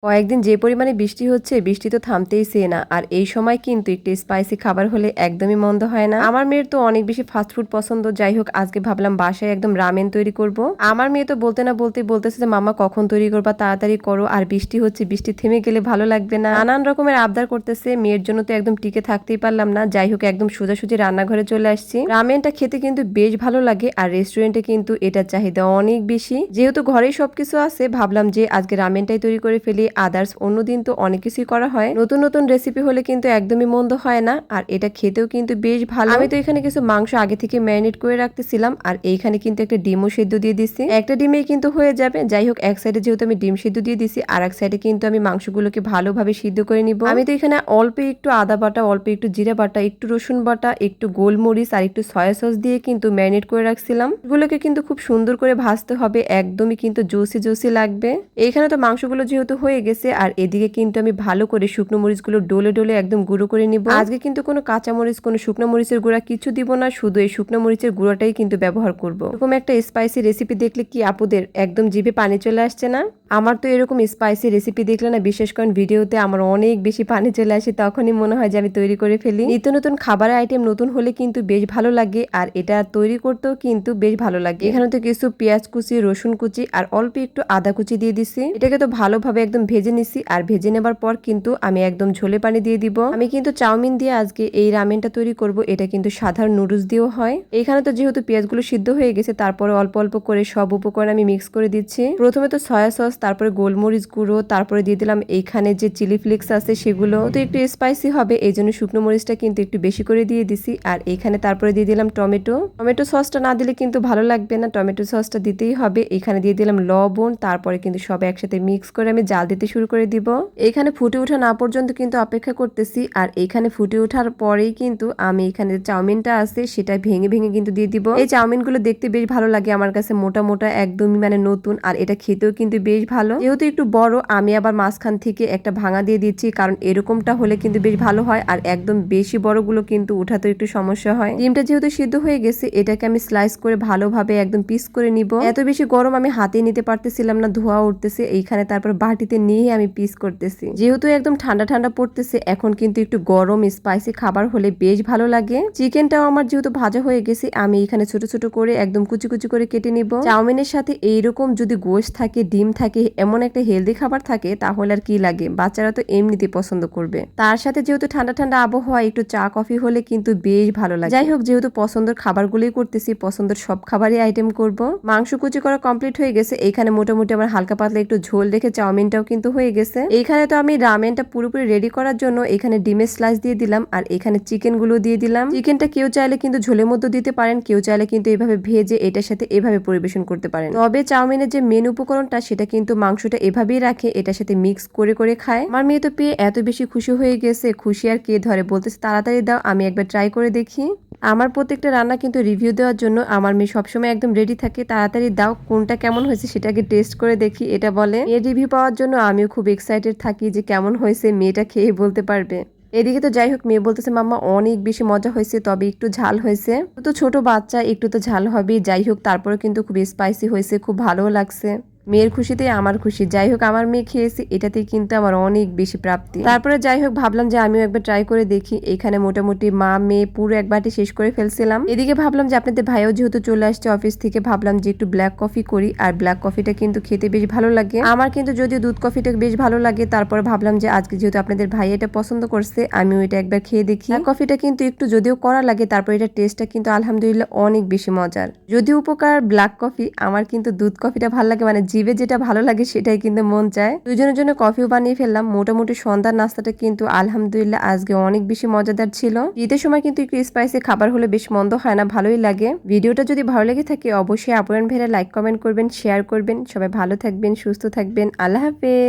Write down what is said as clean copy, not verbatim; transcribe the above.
কয়েকদিন যে পরিমাণে বৃষ্টি হচ্ছে, বৃষ্টি তো থামতেইছে না। আর এই সময় কিন্তু একটু স্পাইসি খাবার হলে একদমই মন্দ হয় না। আমার মেয়ের তো অনেক বেশি ফাস্টফুড পছন্দ। যাই হোক, আজকে ভাবলাম বাসায় একদম রামেন তৈরি করব। আমার মেয়ে তো বলতে না বলতেই বলতেছে যে মাম্মা কখন তৈরি করবা, তাড়াতাড়ি করো, আর বৃষ্টি হচ্ছে, বৃষ্টি থেমে গেলে ভালো লাগবে না। নানান রকমের আবদার করতেছে। মেয়ের জন্য তো একদম টিকে থাকতেই পারলাম না। যাই হোক, একদম সোজাসুজি রান্নাঘরে চলে আসছি। রামেনটা খেতে কিন্তু বেশ ভালো লাগে, আর রেস্টুরেন্টে কিন্তু এটার চাহিদা অনেক বেশি। যেহেতু ঘরেই সবকিছু আছে, ভাবলাম যে আজকে রামেনটাই তৈরি করে ফেলি। আদার্স অন্যদিন তো অনেক কিছুই করা হয়। নতুন নতুন রেসিপি হলে কিন্তু একদমই মন্দ হয় না, আর এটা খেতেও কিন্তু বেশ ভালো। আমি তো এখানে কিছু মাংস আগে থেকে ম্যারিনেট করে রাখতেছিলাম, আর এইখানে কিন্তু একটা ডিমও সেদ্ধ দিয়ে দিছি। একটা ডিমেই কিন্তু হয়ে যাবে। যাই হোক, এক সাইডে যেহেতু আমি ডিম সেদ্ধ দিয়ে দিছি, আর এক সাইডে কিন্তু আমি মাংসগুলোকে ভালোভাবে সিদ্ধ করে নিব। আমি তো এখানে অল্প একটু আদা বাটা, অল্প একটু জিরা বাটা, একটু রসুন বাটা, একটু গোলমরিচ আর একটু সয়া সস দিয়ে কিন্তু ম্যারিনেট করে রাখছিলাম। এগুলোকে কিন্তু খুব সুন্দর করে ভাজতে হবে, একদমই কিন্তু জুসি জুসি লাগবে। এইখানে তো মাংসগুলো যেহেতু হয়ে গেছে, আর এদিকে কিন্তু আমি ভালো করে শুকনো মরিচগুলো ডলে ডলে একদম গুঁড়ো করে নিব। আজকে কিন্তু কোনো কাঁচা মরিচ, কোনো শুকনো মরিচের গুঁড়া কিছু দিব না, শুধু এই শুকনো মরিচের গুঁড়াটাই কিন্তু ব্যবহার করব। এরকম একটা স্পাইসি রেসিপি দেখলে কি আপুদের একদম জিভে পানি চলে আসছে না? আমার তো এরকম স্পাইসি রেসিপি দেখলে না, বিশেষ করে ভিডিওতে আমার অনেক বেশি পানি চলে আসে। তখনই মনে হয় যে আমি তৈরি করে ফেলি। নিত্য নতুন খাবারের আইটেম নতুন হলে কিন্তু বেশ ভালো লাগে, আর এটা তৈরি করতেও কিন্তু বেশ ভালো লাগে। এখানে তো কিছু পেঁয়াজ কুচি, রসুন কুচি আর অল্প একটু আদা কুচি দিয়ে দিছি। এটাকে তো ভালোভাবে একদম ভেজে নিছি, আর ভেজে নেবার পর কিন্তু আমি একদম ঝোলে পানি দিয়ে দিব। আমি কিন্তু চাউমিন দিয়ে আজকে এই রামেনটা তৈরি করব। এটা কিন্তু সাধারণ নুডলস দিয়েও হয়। এখানে তো যেহেতু পেঁয়াজগুলো সিদ্ধ হয়ে গেছে, তারপরে অল্প অল্প করে সব উপকরণ আমি মিক্স করে দিচ্ছি। প্রথমে তো সয়া সস, তারপরে গোলমরিচ গুঁড়ো, তারপরে দিয়ে দিলাম এইখানে যে চিলি ফ্লেক্স আছে সেগুলো। তো একটু স্পাইসি হবে, এই জন্য শুকনো মরিচটা কিন্তু একটু বেশি করে দিয়ে দিছি। আর এইখানে তারপরে দিয়ে দিলাম টমেটো। টমেটো সসটা না দিলে কিন্তু ভালো লাগবে না, টমেটো সসটা দিতেই হবে। এখানে দিয়ে দিলাম লবণ, তারপরে কিন্তু সব একসাথে মিক্স করে আমি জাল দিতে শুরু করে দিব। এখানে ফুটে ওঠা না পর্যন্ত কিন্তু অপেক্ষা করতেছি, আর এইখানে ফুটে ওঠার পরেই কিন্তু আমি এখানে যে চাউমিনটা আছে সেটা ভেঙে ভেঙে কিন্তু দিয়ে দিব। এই চাউমিনগুলো দেখতে বেশ ভালো লাগে আমার কাছে, মোটা মোটা একদমই মানে নতুন, আর এটা খেতেও কিন্তু বেশ ভালো। যেহেতু একটু বড়, আমি আবার মাঝখান থেকে একটা ভাঙা দিয়ে দিচ্ছি, কারণ এরকমটা হলে কিন্তু বেশ ভালো হয়, আর একদম বেশি বড়গুলো কিন্তু উঠাতে একটু সমস্যা হয়। ডিমটা যেহেতু সিদ্ধ হয়ে গেছে, এটাকে আমি স্লাইস করে ভালোভাবে একদম পিস করে নিব। এত বেশি গরম আমি হাতে নিতে পারতেছিলাম না, ধোয়া উঠতেছে। এইখানে তারপর বাটিতে নিয়ে আমি পিস করতেছি। যেহেতু একদম ঠান্ডা ঠান্ডা পড়তেছে, এখন কিন্তু একটু গরম স্পাইসি খাবার হলে বেশ ভালো লাগে। চিকেনটাও আমার যেহেতু ভাজা হয়ে গেছে, আমি এখানে ছোট ছোট করে একদম কুচি কুচি করে কেটে নিব। চাউমিনের সাথে এইরকম যদি গোশত থাকে, ডিম থাকে, এমন একটা হেলদি খাবার থাকে, তাহলে আর কি লাগে। বাচ্চারা তো এমনিতে পছন্দ করবে। তার সাথে যেহেতু ঠান্ডা ঠান্ডা আবহাওয়া, একটু চা কফি হলে কিন্তু বেশ ভালো লাগে। যাই হোক, যেহেতু পছন্দের খাবারগুলোই করতেছি, পছন্দের সব খাবারই আইটেম করব। মাংস কুচি করা কমপ্লিট হয়ে গেছে। এইখানে মোটামুটি আমার হালকা পাতলা একটু ঝোল রেখে চাউমিনটাও কিন্তু হয়ে গেছে। এইখানে তো আমি রামেনটা পুরোপুরি রেডি করার জন্য এখানে ডিমের স্লাইস দিয়ে দিলাম, আর এখানে চিকেন গুলো দিয়ে দিলাম। চিকেনটা কেউ চাইলে কিন্তু ঝোলের মধ্যে দিতে পারেন, কেউ চাইলে কিন্তু এভাবে ভেজে এটার সাথে এভাবে পরিবেশন করতে পারেন। তবে চাউমিনের যে মেন উপকরণটা, সেটা কিন্তু মাংসটা এভাবেই রাখে, এটার সাথে মিক্স করে করে খায়। আমার মেয়ে তো পেয়ে এত বেশি খুশি হয়ে গেছে, খুশি আর কে ধরে, বলতেছে তাড়াতাড়ি দাও, আমি একবার ট্রাই করে দেখি। আমার প্রত্যেকটা রান্না কিন্তু রিভিউ দেওয়ার জন্য আমার মেয়ে সবসময় একদম রেডি থাকে, তাড়াতাড়ি দাও, কোনটা কেমন হয়েছে সেটাকে টেস্ট করে দেখি, এটা বলে। মেয়ের রিভিউ পাওয়ার জন্য আমিও খুব এক্সাইটেড থাকি যে কেমন হয়েছে, মেয়েটা খেয়ে বলতে পারবে। এদিকে তো যাই হোক, মেয়ে বলতেছে মাম্মা অনেক বেশি মজা হয়েছে, তবে একটু ঝাল হয়েছে। তো ছোট বাচ্চা, একটু তো ঝাল হবেই। যাই হোক, তারপরে কিন্তু খুব স্পাইসি হয়েছে, খুব ভালোও লাগছে। মেয়ের খুশিতেই আমার খুশি। যাই হোক, আমার মেয়ে খেয়েছে, এটাতেই কিন্তু আমার অনেক বেশি প্রাপ্তি। তারপরে যাই হোক, ভাবলাম যে আমিও একবার ট্রাই করে দেখি। এখানে মোটামুটি মা মেয়ে পুরো এক বাটি শেষ করে ফেলছিলাম। এদিকে ভাবলাম যে আপনাদের ভাইও যেহেতু চলে আসছে অফিস থেকে, ভাবলাম যে একটু ব্ল্যাক কফি করি, আর ব্ল্যাক কফিটা কিন্তু খেতে বেশ ভালো লাগে। আমার কিন্তু যদিও দুধ কফিটা বেশ ভালো লাগে, তারপরে ভাবলাম যে আজকে যেহেতু আপনাদের ভাই এটা পছন্দ করছে, আমিও এটা একবার খেয়ে দেখি। কফিটা কিন্তু একটু যদিও করা লাগে, তারপর এটা টেস্টটা কিন্তু আলহামদুলিল্লাহ অনেক বেশি মজার। যদিও উপকার ব্ল্যাক কফি, আমার কিন্তু দুধ কফিটা ভালো লাগে, মানে জিভে যেটা ভালো লাগে সেটাই কিন্তু মন চায়। দুজনের জন্য কফিও বানিয়ে ফেললাম। মোটামুটি সন্ধ্যার নাস্তাটা কিন্তু আলহামদুলিল্লাহ আজকে অনেক বেশি মজাদার ছিল। ঈদের সময় কিন্তু একটু স্পাইসি খাবার হলে বেশ মন্দ হয় না, ভালোই লাগে। ভিডিওটা যদি ভালো লেগে থাকে অবশ্যই আপুরান ভাইরা লাইক কমেন্ট করবেন, শেয়ার করবেন। সবাই ভালো থাকবেন, সুস্থ থাকবেন। আল্লাহ হাফেজ।